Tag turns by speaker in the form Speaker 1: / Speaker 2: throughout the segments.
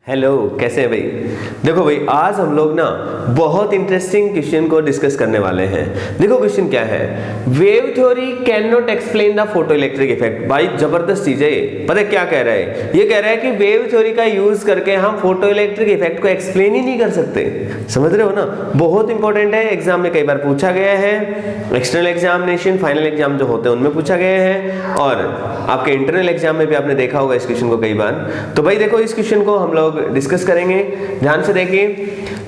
Speaker 1: Hello, कैसे हैं भाई। देखो भाई, आज हम लोग ना बहुत इंटरेस्टिंग क्वेश्चन को डिस्कस करने वाले हैं। देखो क्वेश्चन क्या है, wave theory can not explain the photoelectric effect. भाई जबरदस्त चीज है ये। पता है क्या कह रहा है, ये कह रहा है कि वेव थ्योरी का यूज करके हम फोटो इलेक्ट्रिक इफेक्ट को एक्सप्लेन ही नहीं कर सकते। समझ रहे हो ना, बहुत इंपॉर्टेंट है, एग्जाम में कई बार पूछा गया है। एक्सटर्नल एग्जामिनेशन, फाइनल एग्जाम जो होते हैं उनमें पूछा गया है, और आपके इंटरनल एग्जाम में भी आपने देखा होगा इस क्वेश्चन को कई बार। तो भाई देखो, इस क्वेश्चन को हम लोग डिस्कस करेंगे, ध्यान से देखिए।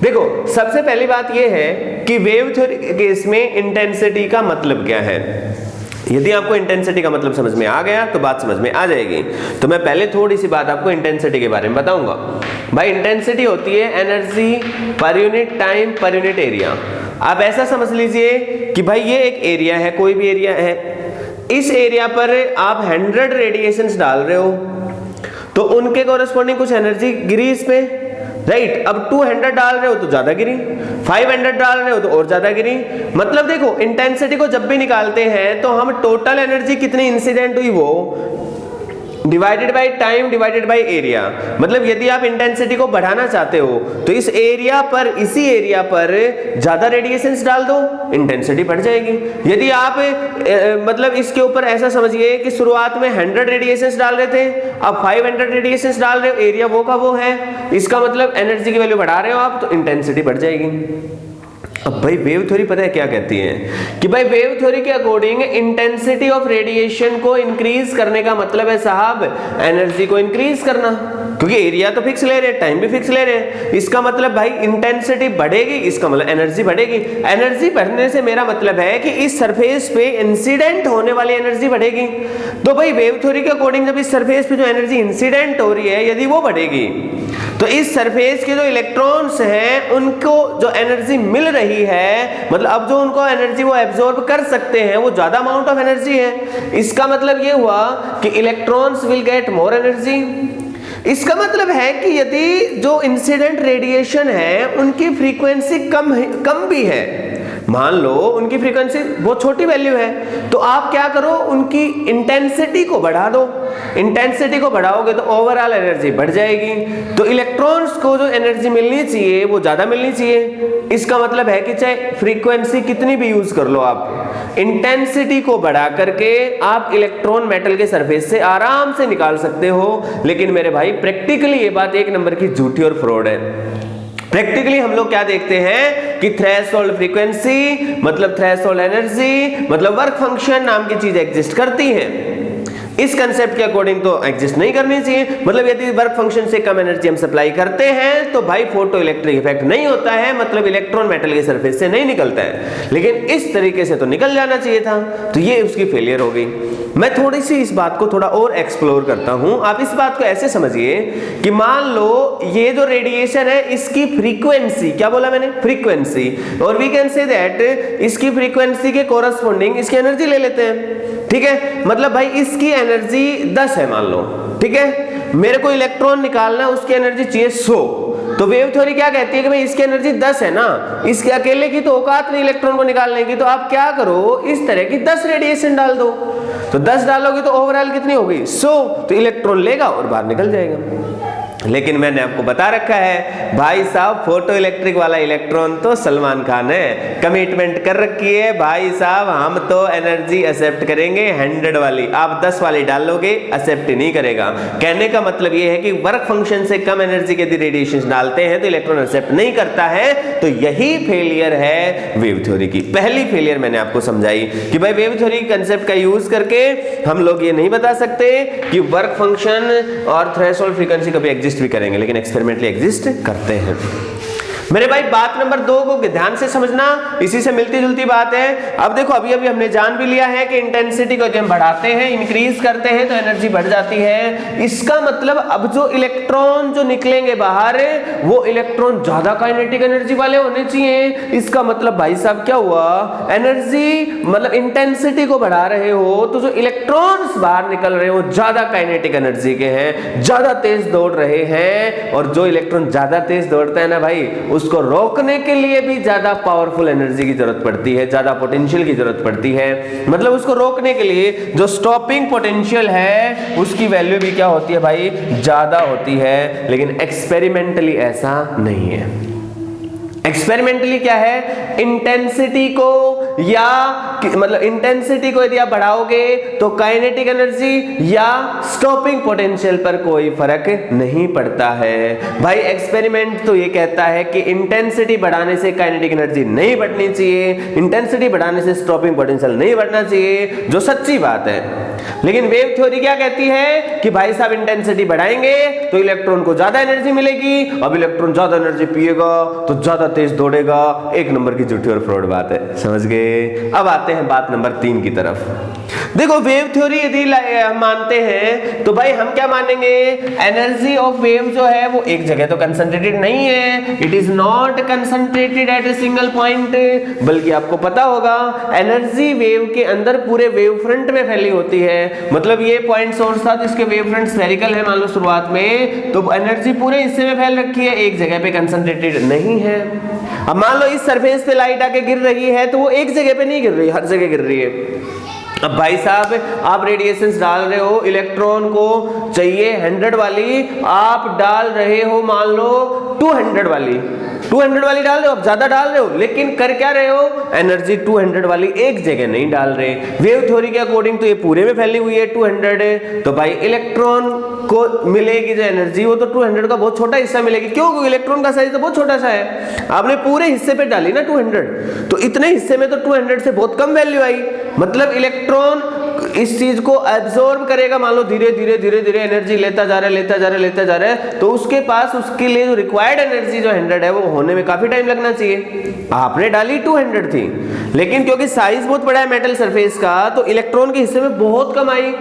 Speaker 1: देखो सबसे पहली बात यह है कि वेव थ्योरी के केस में इंटेंसिटी का मतलब क्या है। यदि आपको इंटेंसिटी का मतलब समझ में आ गया तो बात समझ में आ जाएगी। तो मैं पहले थोड़ी सी बात आपको इंटेंसिटी के बारे में बताऊंगा। भाई इंटेंसिटी होती है energy per unit time per unit area. आप ऐसा समझ लीजिए कि भाई ये एक एरिया है, कोई भी एरिया है, इस एरिया पर आप 100 रेडिएशंस डाल रहे हो तो उनके कॉरेस्पॉन्डिंग कुछ एनर्जी गिरी इस पे, राइट। अब 200 डाल रहे हो तो ज्यादा गिरी, 500 डाल रहे हो तो और ज्यादा गिरी। मतलब देखो, इंटेंसिटी को जब भी निकालते हैं तो हम टोटल एनर्जी कितनी इंसिडेंट हुई वो divided by time divided by area. मतलब यदि आप इंटेंसिटी को बढ़ाना चाहते हो तो इस एरिया पर, इसी एरिया पर ज्यादा रेडिएशंस डाल दो, इंटेंसिटी बढ़ जाएगी। यदि आप मतलब इसके ऊपर ऐसा समझिए कि शुरुआत में 100 रेडिएशंस डाल रहे थे, अब 500 रेडिएशंस डाल रहे हो, एरिया वो का वो है, इसका मतलब एनर्जी की वैल्यू बढ़ा रहे हो आप, तो इंटेंसिटी बढ़ जाएगी। अब भाई वेव थ्योरी पता है क्या कहती है कि भाई वेव थ्योरी के अकॉर्डिंग इंटेंसिटी ऑफ रेडिएशन को इंक्रीज करने का मतलब है साहब एनर्जी को इंक्रीज करना, क्योंकि एरिया तो फिक्स ले रहे हैं, टाइम भी फिक्स ले रहे हैं। इसका मतलब भाई इंटेंसिटी बढ़ेगी, इसका मतलब एनर्जी बढ़ेगी। एनर्जी बढ़ने से मेरा मतलब है कि इस सरफेस पे इंसिडेंट होने वाली एनर्जी बढ़ेगी। तो भाई वेव थ्योरी के अकॉर्डिंग जब इस सरफेस पे जो एनर्जी इंसिडेंट हो रही है यदि वो बढ़ेगी तो इस सरफेस के जो इलेक्ट्रॉन्स हैं उनको जो एनर्जी मिल रही है, मतलब अब जो उनको एनर्जी वो एब्जॉर्ब कर सकते हैं वो ज्यादा अमाउंट ऑफ एनर्जी है। इसका मतलब ये हुआ कि electrons will get more energy. इसका मतलब है कि यदि जो इंसिडेंट रेडिएशन है उनकी फ्रीक्वेंसी कम भी है, मान लो उनकी फ्रीक्वेंसी बहुत छोटी वैल्यू है, तो आप क्या करो, उनकी इंटेंसिटी को बढ़ा दो। इंटेंसिटी को बढ़ाओगे तो ओवरऑल एनर्जी बढ़ जाएगी, तो इलेक्ट्रॉन्स को जो एनर्जी मिलनी चाहिए वो ज्यादा मिलनी चाहिए। इसका मतलब है कि चाहे फ्रीक्वेंसी कितनी भी यूज कर लो आप, इंटेंसिटी को बढ़ा करके आप इलेक्ट्रॉन मेटल के सरफेस से आराम से निकाल सकते हो। लेकिन मेरे भाई प्रैक्टिकली ये बात एक नंबर की झूठी और फ्रॉड है। प्रैक्टिकली हम लोग क्या देखते हैं कि थ्रेशोल्ड फ्रीक्वेंसी मतलब थ्रेशोल्ड एनर्जी मतलब वर्क फंक्शन नाम की चीज एग्जिस्ट करती है। इस कंसेप्ट के अकॉर्डिंग तो एग्जिस्ट नहीं करनी चाहिए। मतलब यदि वर्क फंक्शन से कम एनर्जी हम सप्लाई करते हैं तो भाई फोटो इलेक्ट्रिक इफेक्ट नहीं होता है, मतलब इलेक्ट्रॉन मेटल के सरफेस से नहीं निकलता है। लेकिन इस तरीके से तो निकल जाना चाहिए था, तो ये उसकी फेलियर हो गई। मैं थोड़ी सी इस बात को थोड़ा और एक्सप्लोर करता हूं। आप इस बात को ऐसे समझिए कि मान लो ये जो रेडिएशन है इसकी फ्रीक्वेंसी, क्या बोला मैंने, फ्रीक्वेंसी, और वी कैन से दैट इसकी फ्रीक्वेंसी के कोरस्पॉन्डिंग इसकी एनर्जी ले लेते हैं, ठीक है। मतलब भाई इसकी एनर्जी 10 है मान लो, ठीक है। मेरे को इलेक्ट्रॉन निकालना है, उसकी एनर्जी चाहिए 100। तो वेव थ्योरी क्या कहती है कि भाई इसकी एनर्जी 10 है ना, इसके अकेले की तो औकात नहीं इलेक्ट्रॉन को निकालने की, तो आप क्या करो, इस तरह की 10 रेडिएशन डाल दो। तो 10 डालोगे तो ओवरऑल कितनी होगी, 100, तो इलेक्ट्रॉन लेगा और बाहर निकल जाएगा। लेकिन मैंने आपको बता रखा है भाई साहब, फोटो इलेक्ट्रिक वाला इलेक्ट्रॉन तो सलमान खान है, कमिटमेंट कर रखी है भाई साहब, हम तो एनर्जी एक्सेप्ट करेंगे 100 वाली, आप 10 वाली डालोगे एक्सेप्ट नहीं करेगा। कहने का मतलब ये है कि वर्क फंक्शन से कम एनर्जी के यदि रेडिएशन डालते हैं तो इलेक्ट्रॉन एक्सेप्ट नहीं करता है। तो यही फेलियर है वेव थ्योरी की। पहली फेलियर मैंने आपको समझाई कि भाई वेव थ्योरी कंसेप्ट का यूज करके हम लोग ये नहीं बता सकते कि वर्क फंक्शन और थ्रेशोल्ड फ्रीक्वेंसी कभी एग्जिस्ट भी करेंगे, लेकिन एक्सपेरिमेंटली एग्जिस्ट करते हैं। मेरे भाई बात नंबर 2 को ध्यान से समझना, इसी से मिलती जुलती बात है। अब देखो अभी हमने जान भी लिया है कि इंटेंसिटी को जब बढ़ाते हैं, इंक्रीज करते हैं तो एनर्जी बढ़ जाती है। इसका मतलब अब जो इलेक्ट्रॉन जो निकलेंगे बाहर वो इलेक्ट्रॉन ज्यादा काइनेटिक एनर्जी वाले होने चाहिए। इसका मतलब भाई साहब क्या हुआ, एनर्जी मतलब इंटेंसिटी को बढ़ा रहे हो तो जो इलेक्ट्रॉन्स बाहर निकल रहे हो ज्यादा काइनेटिक एनर्जी के हैं, ज्यादा तेज दौड़ रहे हैं, और जो इलेक्ट्रॉन ज्यादा तेज दौड़ता है ना भाई उसको रोकने के लिए भी ज्यादा पावरफुल एनर्जी की जरूरत पड़ती है, ज्यादा पोटेंशियल की जरूरत पड़ती है। मतलब उसको रोकने के लिए जो स्टॉपिंग पोटेंशियल है उसकी वैल्यू भी क्या होती है भाई, ज्यादा होती है। लेकिन एक्सपेरिमेंटली ऐसा नहीं है। एक्सपेरिमेंटली क्या है, इंटेंसिटी को या मतलब इंटेंसिटी को यदि आप बढ़ाओगे तो काइनेटिक एनर्जी या स्टॉपिंग पोटेंशियल पर कोई फर्क नहीं पड़ता है। भाई एक्सपेरिमेंट तो ये कहता है कि इंटेंसिटी बढ़ाने से काइनेटिक एनर्जी नहीं बढ़नी चाहिए, इंटेंसिटी बढ़ाने से स्टॉपिंग पोटेंशियल नहीं बढ़ना चाहिए, जो सच्ची बात है। लेकिन वेव थ्योरी क्या कहती है कि भाई साहब इंटेंसिटी बढ़ाएंगे तो इलेक्ट्रॉन को ज्यादा एनर्जी मिलेगी, अब इलेक्ट्रॉन ज्यादा एनर्जी पिएगा तो ज्यादा तेज दौड़ेगा। एक नंबर की झूठी और फ्रॉड बात है, समझ गए। अब आते हैं बात नंबर 3 की तरफ। देखो वेव थ्योरी यदि हम मानते हैं तो भाई हम क्या मानेंगे, एनर्जी ऑफ वेव जो है वो एक जगह तो कंसंट्रेटेड नहीं है, it is not concentrated at a single point, बल्कि आपको पता होगा एनर्जी वेव के अंदर पूरे वेव फ्रंट में फैली होती है। मतलब ये पॉइंट सोर्स था, इसके वेव फ्रंट स्फेरिकल है मान लो शुरुआत में, तो एनर्जी पूरे हिस्से में फैल रखी है, एक जगह पे कंसंट्रेटेड नहीं है। अब मान लो इस सरफेस पे लाइट आके गिर रही है तो वो एक जगह पे नहीं गिर रही, हर जगह गिर रही है। अब भाई साहब आप रेडिएशंस डाल रहे हो, इलेक्ट्रॉन को चाहिए 100 वाली, आप डाल रहे हो मान लो 200 वाली, 200 वाली डाल रहे हो, आप ज्यादा डाल रहे हो, लेकिन कर क्या रहे हो, एनर्जी 200 वाली एक जगह नहीं डाल रहे। वेव थ्योरी के अकॉर्डिंग तो ये पूरे में फैली हुई है 200 है, तो भाई इलेक्ट्रॉन को मिलेगी जो एनर्जी वो तो 200 का बहुत छोटा हिस्सा मिलेगी। क्यों, क्योंकि इलेक्ट्रॉन का साइज तो बहुत छोटा सा है, आपने पूरे हिस्से पे डाली ना 200, तो इतने हिस्से में तो 200 से बहुत कम वैल्यू आई। मतलब इलेक्ट्रॉन इस चीज को एब्जॉर्ब करेगा, मान लो धीरे धीरे धीरे धीरे एनर्जी लेता जा रहा है, लेता जा रहा है, लेता जा रहा है, तो उसके पास उसके लिए जो रिक्वायर्ड एनर्जी जो 100 है वो होने में काफी टाइम लगना चाहिए। आपने डाली 200 थी, लेकिन क्योंकि साइज बहुत बड़ा है मेटल सरफेस का तो इलेक्ट्रॉन के हिस्से में बहुत कम आई।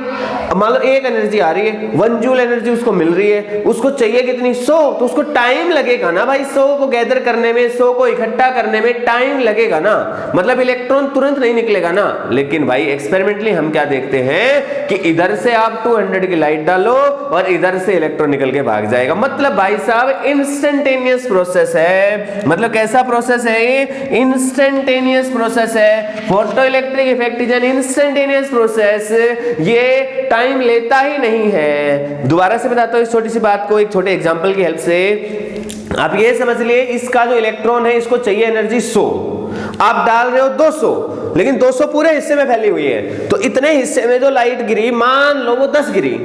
Speaker 1: मान लो एक एनर्जी आ रही है, 1 जूल एनर्जी उसको मिल रही है, उसको चाहिए कितनी 100, तो उसको टाइम लगेगा ना भाई, 100 को गैदर करने में, 100 को इकट्ठा करने में टाइम लगेगा ना, मतलब इलेक्ट्रॉन तुरंत नहीं निकलेगा ना। लेकिन भाई एक्सपेरिमेंटली हम क्या देखते हैं कि इधर से आप 200 की लाइट डालो और इधर से इलेक्ट्रॉन निकल के भाग जाएगा। मतलब भाई साहब इंस्टेंटेनियस प्रोसेस है। मतलब कैसा प्रोसेस है ये, इंस्टेंटेनियस प्रोसेस है। Photo electric effect is an instantaneous process, ये टाइम लेता ही नहीं है। दोबारा से बताता हूं इस छोटी सी बात को एक छोटे एग्जांपल की हेल्प से। आप ये समझ लिए, इसका जो इलेक्ट्रॉन है इसको चाहिए एनर्जी 100, आप डाल रहे हो 200, लेकिन 200 पूरे हिस्से में फैली हुई है, तो इतने हिस्से में जो लाइट गिरी, मान लो वो 10 गिरी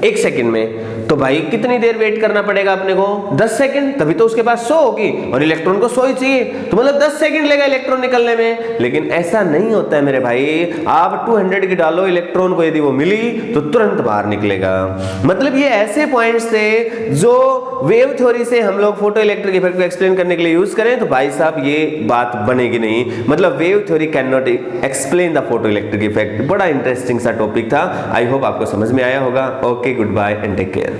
Speaker 1: 1 सेकंड में, तो भाई कितनी देर वेट करना पड़ेगा अपने को, 10 सेकंड, तभी तो उसके पास 100 होगी और इलेक्ट्रॉन को 100 ही चाहिए, तो मतलब 10 सेकंड लेगा इलेक्ट्रॉन निकलने में। लेकिन ऐसा नहीं होता है मेरे भाई, आप 200 की डालो, इलेक्ट्रॉन को यदि वो मिली तो तुरंत बाहर निकलेगा। मतलब ये ऐसे पॉइंट्स थे जो वेव थ्योरी से हम लोग फोटो इलेक्ट्रिक इफेक्ट को एक्सप्लेन करने के लिए यूज करें तो भाई साहब ये बात बनेगी नहीं। मतलब wave theory can not explain the photoelectric effect. बड़ा इंटरेस्टिंग सा टॉपिक था, आई होप आपको समझ में आया होगा। Okay, goodbye and take care.